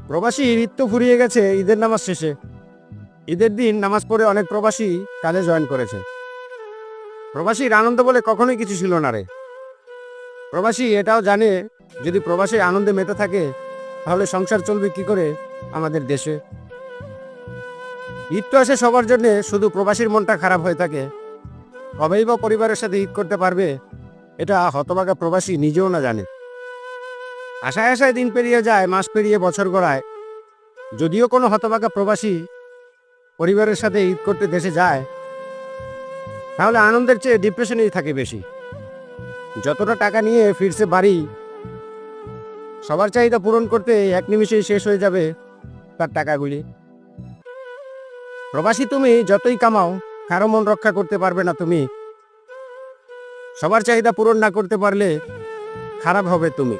প্রবাসী ঈদ তো ফুরিয়ে গেছে ঈদের নামাজ শেষে। ঈদের দিন নামাজ পড়ে অনেক প্রবাসী কাজে জয়েন করেছে। প্রবাসীর আনন্দ বলে কখনোই কিছু ছিল না রে। প্রবাসী এটাও জানে, যদি প্রবাসী আনন্দে মেতে থাকে তাহলে সংসার চলবে কি করে আমাদের দেশে। ঈদ তো আসে সবার জন্য, শুধু প্রবাসীর মনটা খারাপ হয়ে থাকে। কবেই বা পরিবারের সাথে ঈদ করতে পারবে, এটা হতভাগা প্রবাসী নিজেও না জানে। আশায় আশায় দিন পেরিয়ে যায়, মাস পেরিয়ে বছর গড়ায়। যদিও কোনো হতভাগা প্রবাসী পরিবারের সাথে ঈদ করতে দেশে যায়, তাহলে আনন্দের চেয়ে ডিপ্রেশনেই থাকে বেশি। যতটা টাকা নিয়ে ফিরছে বাড়ি, সবার চাহিদা পূরণ করতে এক নিমিষেই শেষ হয়ে যাবে তার টাকাগুলি। প্রবাসী তুমি যতই কামাও, কারো মন রক্ষা করতে পারবে না তুমি। সবার চাহিদা পূরণ না করতে পারলে খারাপ হবে তুমি।